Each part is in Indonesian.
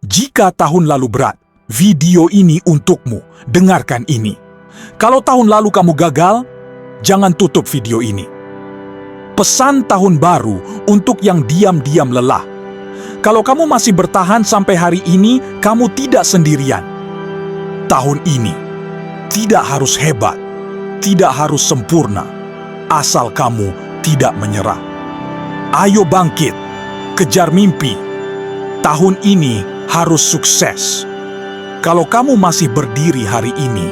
Jika tahun lalu berat, video ini untukmu. Dengarkan ini. Kalau tahun lalu kamu gagal, jangan tutup video ini. Pesan tahun baru untuk yang diam-diam lelah. Kalau kamu masih bertahan sampai hari ini, kamu tidak sendirian. Tahun ini tidak harus hebat, tidak harus sempurna, asal kamu tidak menyerah. Ayo bangkit, kejar mimpi. Tahun ini harus sukses. Kalau kamu masih berdiri hari ini,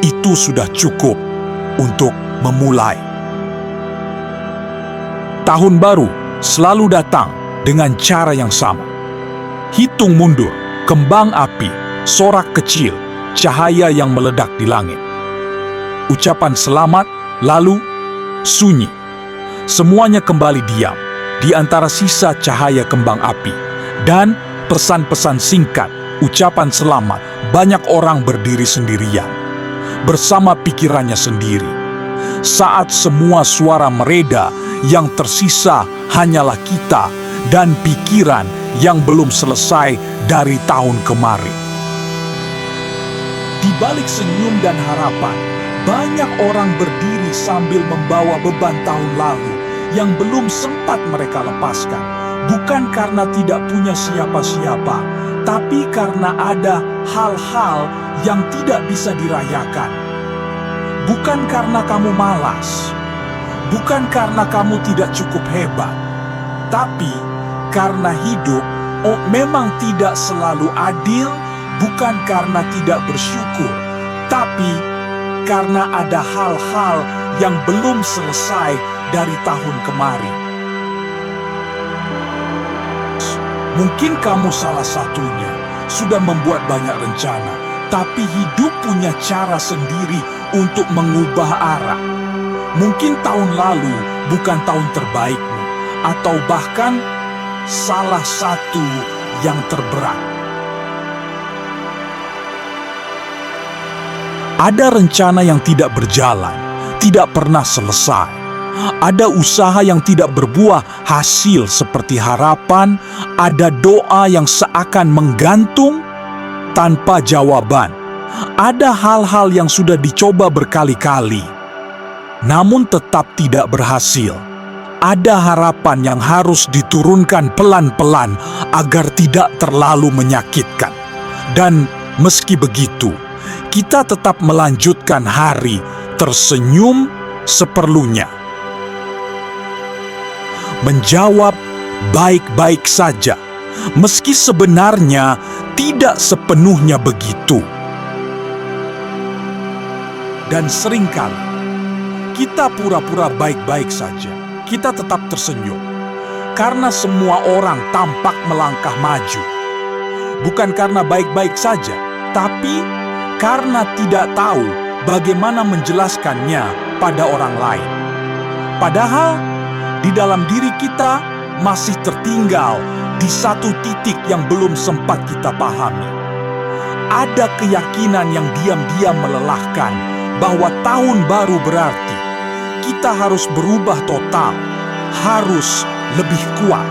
itu sudah cukup untuk memulai. Tahun baru selalu datang dengan cara yang sama. Hitung mundur, kembang api, sorak kecil, cahaya yang meledak di langit. Ucapan selamat, lalu sunyi. Semuanya kembali diam di antara sisa cahaya kembang api. Dan pesan-pesan singkat, ucapan selamat, banyak orang berdiri sendirian, bersama pikirannya sendiri. Saat semua suara mereda, yang tersisa hanyalah kita dan pikiran yang belum selesai dari tahun kemarin. Di balik senyum dan harapan, banyak orang berdiri sambil membawa beban tahun lalu yang belum sempat mereka lepaskan. Bukan karena tidak punya siapa-siapa, tapi karena ada hal-hal yang tidak bisa dirayakan. Bukan karena kamu malas, bukan karena kamu tidak cukup hebat, tapi karena hidup memang tidak selalu adil, bukan karena tidak bersyukur, tapi karena ada hal-hal yang belum selesai dari tahun kemarin. Mungkin kamu salah satunya, sudah membuat banyak rencana, tapi hidup punya cara sendiri untuk mengubah arah. Mungkin tahun lalu bukan tahun terbaikmu, atau bahkan salah satu yang terberat. Ada rencana yang tidak berjalan, tidak pernah selesai. Ada usaha yang tidak berbuah hasil seperti harapan, ada doa yang seakan menggantung tanpa jawaban. Ada hal-hal yang sudah dicoba berkali-kali, namun tetap tidak berhasil. Ada harapan yang harus diturunkan pelan-pelan agar tidak terlalu menyakitkan. Dan meski begitu, kita tetap melanjutkan hari tersenyum seperlunya. Menjawab baik-baik saja, meski sebenarnya tidak sepenuhnya begitu. Dan seringkali kita pura-pura baik-baik saja, kita tetap tersenyum, karena semua orang tampak melangkah maju. Bukan karena baik-baik saja, tapi karena tidak tahu bagaimana menjelaskannya pada orang lain. Padahal di dalam diri kita masih tertinggal di satu titik yang belum sempat kita pahami. Ada keyakinan yang diam-diam melelahkan bahwa tahun baru berarti kita harus berubah total, harus lebih kuat,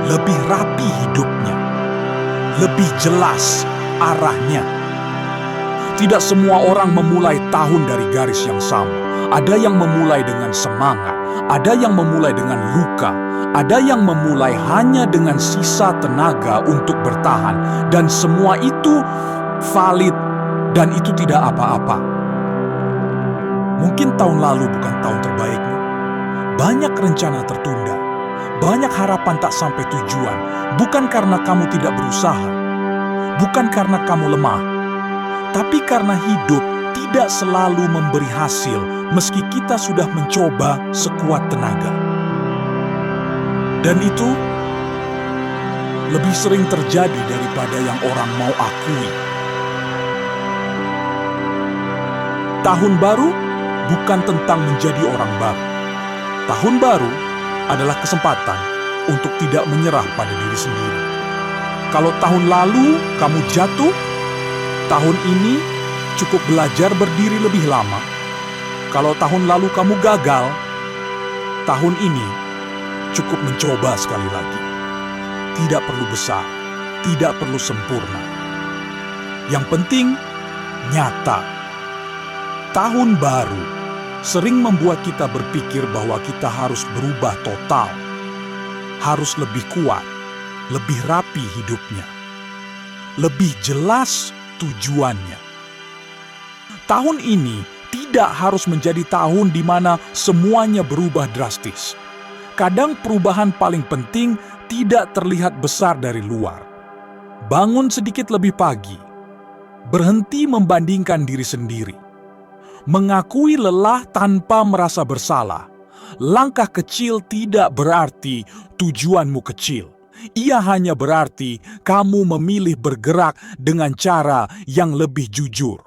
lebih rapi hidupnya, lebih jelas arahnya. Tidak semua orang memulai tahun dari garis yang sama. Ada yang memulai dengan semangat, ada yang memulai dengan luka, ada yang memulai hanya dengan sisa tenaga untuk bertahan, dan semua itu valid dan itu tidak apa-apa. Mungkin tahun lalu bukan tahun terbaikmu. Banyak rencana tertunda, banyak harapan tak sampai tujuan, bukan karena kamu tidak berusaha, bukan karena kamu lemah, tapi karena hidup tidak selalu memberi hasil meski kita sudah mencoba sekuat tenaga. Dan itu lebih sering terjadi daripada yang orang mau akui. Tahun baru bukan tentang menjadi orang baru. Tahun baru adalah kesempatan untuk tidak menyerah pada diri sendiri. Kalau tahun lalu kamu jatuh, tahun ini cukup belajar berdiri lebih lama. Kalau tahun lalu kamu gagal, tahun ini cukup mencoba sekali lagi. Tidak perlu besar, tidak perlu sempurna. Yang penting, nyata. Tahun baru sering membuat kita berpikir bahwa kita harus berubah total. Harus lebih kuat, lebih rapi hidupnya. Lebih jelas tujuannya. Tahun ini tidak harus menjadi tahun di mana semuanya berubah drastis. Kadang perubahan paling penting tidak terlihat besar dari luar. Bangun sedikit lebih pagi. Berhenti membandingkan diri sendiri. Mengakui lelah tanpa merasa bersalah. Langkah kecil tidak berarti tujuanmu kecil. Ia hanya berarti kamu memilih bergerak dengan cara yang lebih jujur.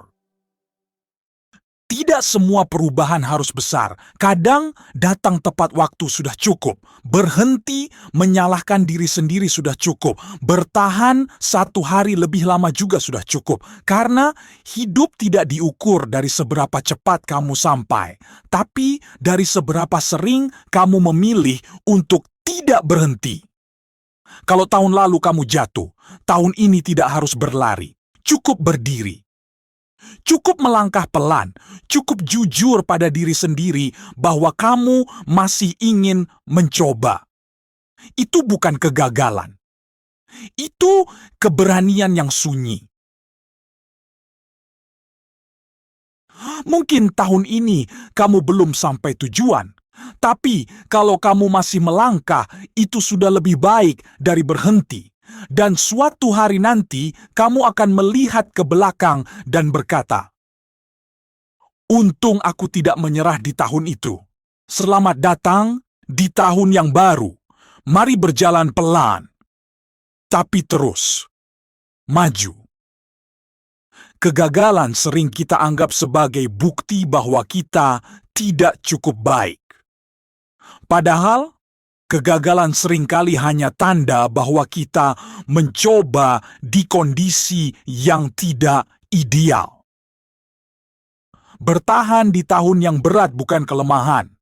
Tidak semua perubahan harus besar. Kadang datang tepat waktu sudah cukup. Berhenti menyalahkan diri sendiri sudah cukup. Bertahan 1 hari lebih lama juga sudah cukup. Karena hidup tidak diukur dari seberapa cepat kamu sampai, tapi dari seberapa sering kamu memilih untuk tidak berhenti. Kalau tahun lalu kamu jatuh, tahun ini tidak harus berlari. Cukup berdiri. Cukup melangkah pelan, cukup jujur pada diri sendiri bahwa kamu masih ingin mencoba. Itu bukan kegagalan. Itu keberanian yang sunyi. Mungkin tahun ini kamu belum sampai tujuan, tapi kalau kamu masih melangkah, itu sudah lebih baik dari berhenti. Dan suatu hari nanti, kamu akan melihat ke belakang dan berkata, "Untung aku tidak menyerah di tahun itu. Selamat datang di tahun yang baru. Mari berjalan pelan, tapi terus maju." Kegagalan sering kita anggap sebagai bukti bahwa kita tidak cukup baik. Padahal, kegagalan seringkali hanya tanda bahwa kita mencoba di kondisi yang tidak ideal. Bertahan di tahun yang berat bukan kelemahan.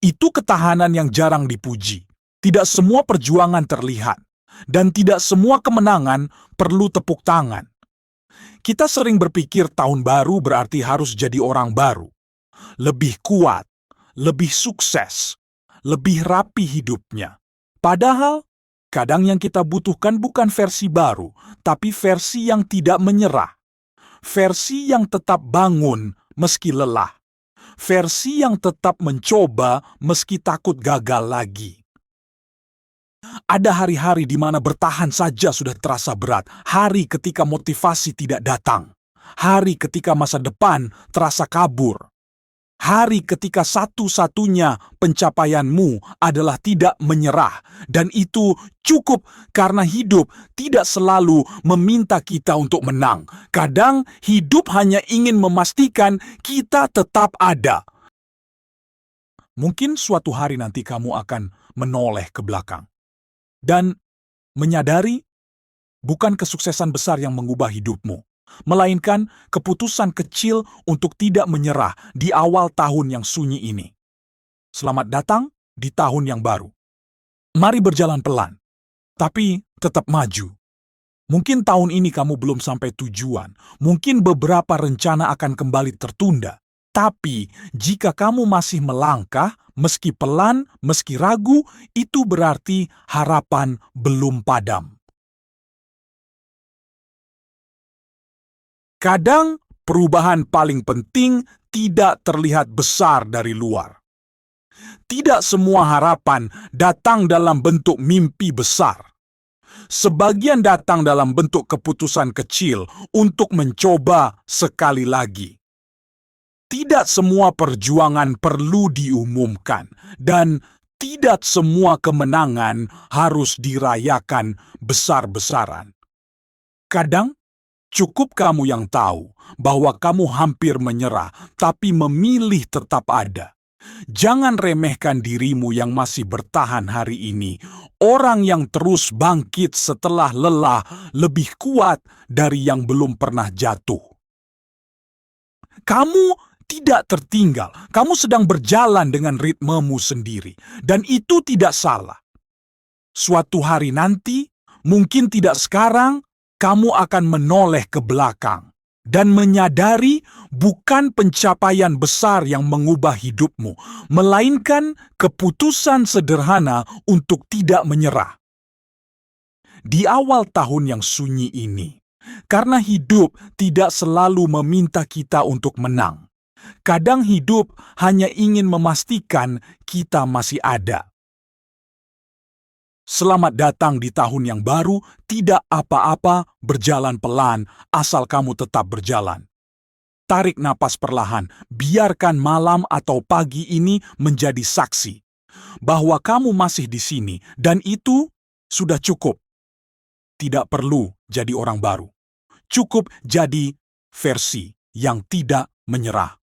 Itu ketahanan yang jarang dipuji. Tidak semua perjuangan terlihat, dan tidak semua kemenangan perlu tepuk tangan. Kita sering berpikir tahun baru berarti harus jadi orang baru. Lebih kuat, lebih sukses, lebih rapi hidupnya. Padahal, kadang yang kita butuhkan bukan versi baru, tapi versi yang tidak menyerah. Versi yang tetap bangun meski lelah. Versi yang tetap mencoba meski takut gagal lagi. Ada hari-hari di mana bertahan saja sudah terasa berat. Hari ketika motivasi tidak datang. Hari ketika masa depan terasa kabur. Hari ketika satu-satunya pencapaianmu adalah tidak menyerah. Dan itu cukup karena hidup tidak selalu meminta kita untuk menang. Kadang hidup hanya ingin memastikan kita tetap ada. Mungkin suatu hari nanti kamu akan menoleh ke belakang. Dan menyadari bukan kesuksesan besar yang mengubah hidupmu, melainkan keputusan kecil untuk tidak menyerah di awal tahun yang sunyi ini. Selamat datang di tahun yang baru. Mari berjalan pelan, tapi tetap maju. Mungkin tahun ini kamu belum sampai tujuan, mungkin beberapa rencana akan kembali tertunda. Tapi jika kamu masih melangkah, meski pelan, meski ragu, itu berarti harapan belum padam. Kadang perubahan paling penting tidak terlihat besar dari luar. Tidak semua harapan datang dalam bentuk mimpi besar. Sebagian datang dalam bentuk keputusan kecil untuk mencoba sekali lagi. Tidak semua perjuangan perlu diumumkan, dan tidak semua kemenangan harus dirayakan besar-besaran. Kadang, cukup kamu yang tahu bahwa kamu hampir menyerah, tapi memilih tetap ada. Jangan remehkan dirimu yang masih bertahan hari ini. Orang yang terus bangkit setelah lelah lebih kuat dari yang belum pernah jatuh. Kamu tidak tertinggal. Kamu sedang berjalan dengan ritmemu sendiri. Dan itu tidak salah. Suatu hari nanti, Mungkin tidak sekarang, kamu akan menoleh ke belakang dan menyadari bukan pencapaian besar yang mengubah hidupmu, melainkan keputusan sederhana untuk tidak menyerah. Di awal tahun yang sunyi ini, karena hidup tidak selalu meminta kita untuk menang. Kadang hidup hanya ingin memastikan kita masih ada. Selamat datang di tahun yang baru, tidak apa-apa, berjalan pelan, asal kamu tetap berjalan. Tarik napas perlahan, biarkan malam atau pagi ini menjadi saksi bahwa kamu masih di sini, dan itu sudah cukup. Tidak perlu jadi orang baru. Cukup jadi versi yang tidak menyerah.